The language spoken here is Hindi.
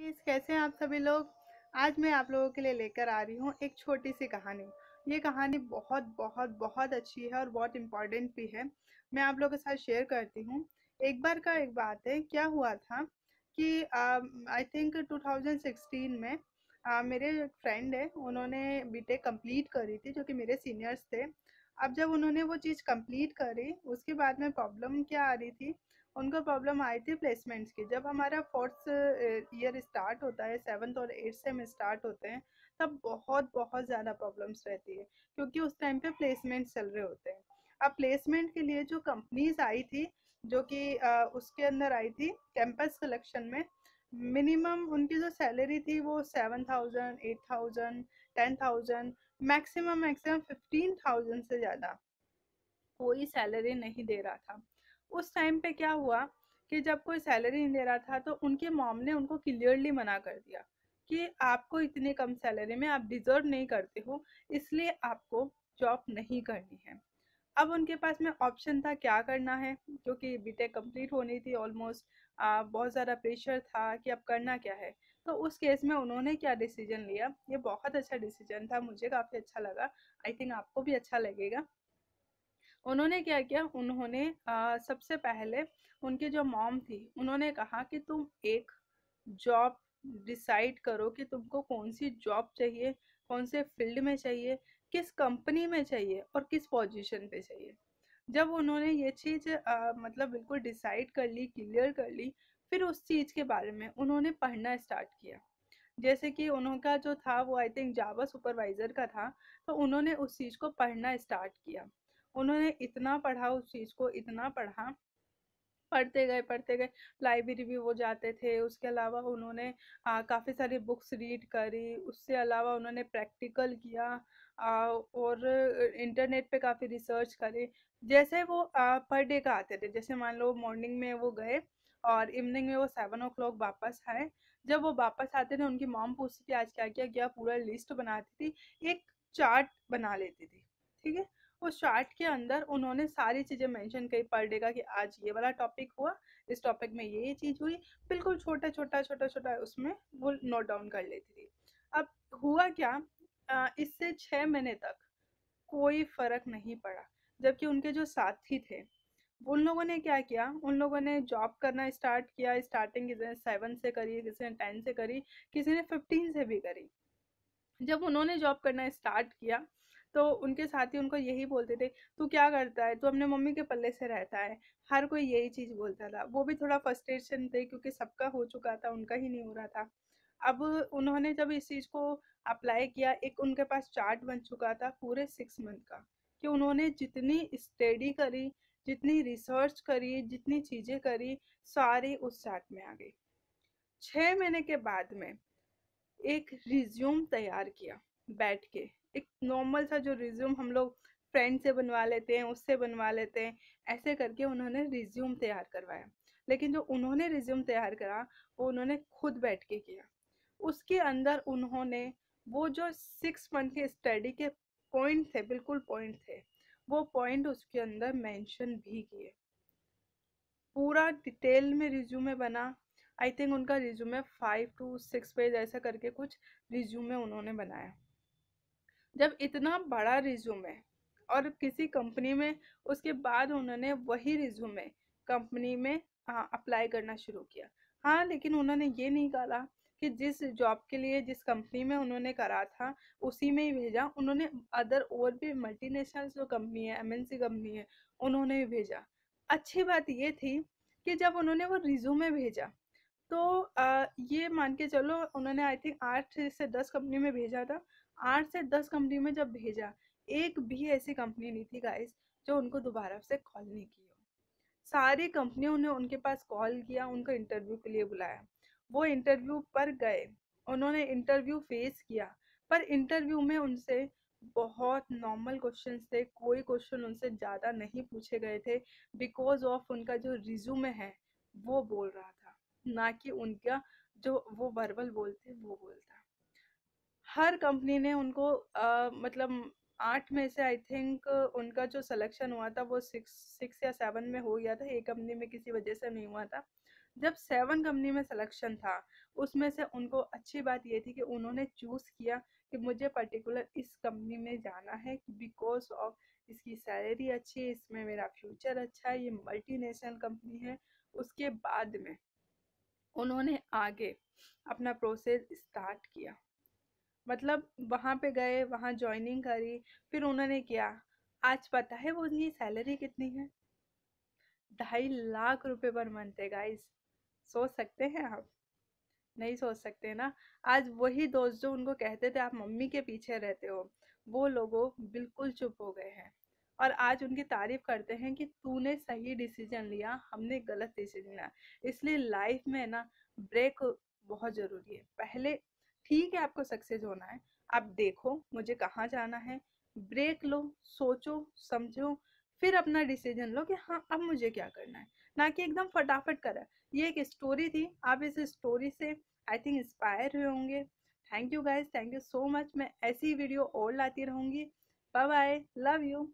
गाइस, कैसे हैं आप सभी लोग। आज मैं आप लोगों के लिए लेकर आ रही हूँ एक छोटी सी कहानी। ये कहानी बहुत बहुत बहुत अच्छी है और बहुत इम्पोर्टेंट भी है। मैं आप लोगों के साथ शेयर करती हूँ। एक बार का एक बात है, क्या हुआ था कि आई थिंक 2016 में मेरे एक फ्रेंड है, उन्होंने बीटेक कंप्लीट करी थी, जो कि मेरे सीनियर्स थे। अब जब उन्होंने वो चीज़ कंप्लीट करी, उसके बाद में प्रॉब्लम क्या आ रही थी, उनको प्रॉब्लम आई थी प्लेसमेंट्स की। जब हमारा फोर्थ ईयर स्टार्ट होता है, सेवन्थ और एट्थ से में स्टार्ट होते हैं, तब बहुत बहुत ज़्यादा प्रॉब्लम्स रहती है, क्योंकि उस टाइम पे प्लेसमेंट चल रहे होते हैं। अब प्लेसमेंट के लिए जो कंपनीज आई थी, जो कि उसके अंदर आई थी कैंपस सिलेक्शन में, मिनिमम उनकी जो सैलरी थी वो 7,000, 8,000, 10,000, मैक्सिमम मैक्सिमम 15,000 से ज़्यादा कोई सैलरी नहीं दे रहा था। उस टाइम पे क्या हुआ कि जब कोई सैलरी नहीं दे रहा था, तो उनके मॉम ने उनको क्लियरली मना कर दिया कि आपको इतनी कम सैलरी में आप डिजर्व नहीं करते हो, इसलिए आपको जॉब नहीं करनी है। अब उनके पास में ऑप्शन था क्या करना है, क्योंकि बीटेक कंप्लीट होनी थी ऑलमोस्ट। बहुत ज़्यादा प्रेशर था कि अब करना क्या है। तो उस केस में उन्होंने क्या डिसीजन लिया, ये बहुत अच्छा डिसीजन था, मुझे काफ़ी अच्छा लगा। आई थिंक आपको भी अच्छा लगेगा। उन्होंने क्या किया, उन्होंने सबसे पहले उनकी जो मॉम थी, उन्होंने कहा कि तुम एक जॉब डिसाइड करो कि तुमको कौन सी जॉब चाहिए, कौन से फील्ड में चाहिए, किस कंपनी में चाहिए और किस पोजीशन पे चाहिए। जब उन्होंने ये चीज़ मतलब बिल्कुल डिसाइड कर ली, क्लियर कर ली, फिर उस चीज़ के बारे में उन्होंने पढ़ना स्टार्ट किया। जैसे कि उनका जो था वो आई थिंक जावा सुपरवाइजर का था, तो उन्होंने उस चीज़ को पढ़ना स्टार्ट किया। उन्होंने इतना पढ़ा उस चीज़ को, इतना पढ़ा, पढ़ते गए, लाइब्रेरी भी वो जाते थे। उसके अलावा उन्होंने काफ़ी सारी बुक्स रीड करी, उससे अलावा उन्होंने प्रैक्टिकल किया, और इंटरनेट पे काफ़ी रिसर्च करी। जैसे वो पर डे का आते थे, जैसे मान लो मॉर्निंग में वो गए और इवनिंग में वो 7 o'clock वापस आए। जब वो वापस आते थे, उनकी मॉम पूछती थी आज क्या क्या किया, पूरा लिस्ट बनाती थी, एक चार्ट बना लेती थी। ठीक है। उस चार्ट के अंदर उन्होंने सारी चीज़ें मेंशन करी पर डे का, कि आज ये वाला टॉपिक हुआ, इस टॉपिक में ये चीज़ हुई। बिल्कुल छोटा छोटा छोटा छोटा उसमें वो नोट डाउन कर लेती थी। अब हुआ क्या, इससे 6 महीने तक कोई फर्क नहीं पड़ा। जबकि उनके जो साथी थे, उन लोगों ने क्या किया, उन लोगों ने जॉब करना स्टार्ट किया। स्टार्टिंग किसी ने 7 से करी, किसी ने 10 से करी, किसी ने 15 से भी करी। जब उन्होंने जॉब करना स्टार्ट किया, तो उनके साथी उनको यही बोलते थे, तू क्या करता है, तू अपने मम्मी के पल्ले से रहता है। हर कोई यही चीज़ बोलता था। वो भी थोड़ा फ्रस्ट्रेशन थे, क्योंकि सबका हो चुका था, उनका ही नहीं हो रहा था। अब उन्होंने जब इस चीज़ को अप्लाई किया, एक उनके पास चार्ट बन चुका था पूरे 6 मंथ का, कि उन्होंने जितनी स्टडी करी, जितनी रिसर्च करी, जितनी चीज़ें करी, सारी उस चार्ट में आ गई। 6 महीने के बाद में एक रिज्यूम तैयार किया बैठ के। एक नॉर्मल सा जो रिज्यूम हम लोग फ्रेंड से बनवा लेते हैं, उससे बनवा लेते हैं, ऐसे करके उन्होंने रिज्यूम तैयार करवाया। लेकिन जो उन्होंने रिज्यूम तैयार करा, वो उन्होंने खुद बैठ के किया। उसके अंदर उन्होंने वो जो 6 मंथ के स्टडी के पॉइंट थे, बिल्कुल पॉइंट थे, वो पॉइंट उसके अंदर मेंशन भी किए। पूरा डिटेल में रिज्यूमे बना। आई थिंक उनका रिज्यूमे 5 to 6 पेज ऐसा करके कुछ रिज्यूमे उन्होंने बनाया। जब इतना बड़ा रिज्यूमे और किसी कंपनी में, उसके बाद उन्होंने वही रिज्यूमे कंपनी में अप्लाई करना शुरू किया। हाँ, लेकिन उन्होंने ये नहीं कहा कि जिस जॉब के लिए जिस कंपनी में उन्होंने करा था उसी में ही भेजा। उन्होंने अदर और भी मल्टीनेशनल जो कंपनी है, एमएनसी कंपनी है, उन्होंने भी भेजा। अच्छी बात ये थी कि जब उन्होंने वो रिज्यूमे भेजा, तो ये मान के चलो उन्होंने आई थिंक 8 से 10 कंपनी में भेजा था। 8 से 10 कंपनी में जब भेजा, एक भी ऐसी कंपनी नहीं थी गाइस जो उनको दोबारा से कॉल नहीं की हो। सारी कंपनियों ने उनके पास कॉल किया, उनको इंटरव्यू के लिए बुलाया। वो इंटरव्यू पर गए, उन्होंने इंटरव्यू फेस किया। पर इंटरव्यू में उनसे बहुत नॉर्मल क्वेश्चंस थे, कोई क्वेश्चन उनसे ज़्यादा नहीं पूछे गए थे, बिकॉज ऑफ उनका जो रिज्यूमे है वो बोल रहा था, ना कि उनका जो वो वर्बल बोलते वो बोलता। हर कंपनी ने उनको मतलब 8 में से आई थिंक उनका जो सिलेक्शन हुआ था वो 6 या 7 में हो गया था। एक कंपनी में किसी वजह से नहीं हुआ था। जब 7 कंपनी में सिलेक्शन था, उसमें से उनको अच्छी बात ये थी कि उन्होंने चूज़ किया कि मुझे पर्टिकुलर इस कंपनी में जाना है बिकॉज ऑफ इसकी सैलरी अच्छी है, इसमें मेरा फ्यूचर अच्छा है, ये मल्टीनेशनल कंपनी है। उसके बाद में उन्होंने आगे अपना प्रोसेस स्टार्ट किया, मतलब वहाँ पे गए, वहाँ ज्वाइनिंग करी, फिर उन्होंने किया। आज पता है वो उनकी सैलरी कितनी है? 2.5 लाख रुपए पर मंथ है गाइस। सोच सकते हैं आप? नहीं सोच सकते ना। आज वही दोस्त जो उनको कहते थे आप मम्मी के पीछे रहते हो, वो लोगों बिल्कुल चुप हो गए हैं और आज उनकी तारीफ करते हैं कि तूने सही डिसीजन लिया, हमने गलत डिसीजन लिया। इसलिए लाइफ में ना ब्रेक बहुत जरूरी है। पहले ठीक है आपको सक्सेस होना है, आप देखो मुझे कहाँ जाना है, ब्रेक लो, सोचो समझो, फिर अपना डिसीजन लो कि हाँ अब मुझे क्या करना है, ना कि एकदम फटाफट करा। ये एक स्टोरी थी, आप इस स्टोरी से आई थिंक इंस्पायर हुए होंगे। Thank you guys, thank you so much. मैं ऐसी वीडियो और लाती रहूंगी। Bye bye, love you.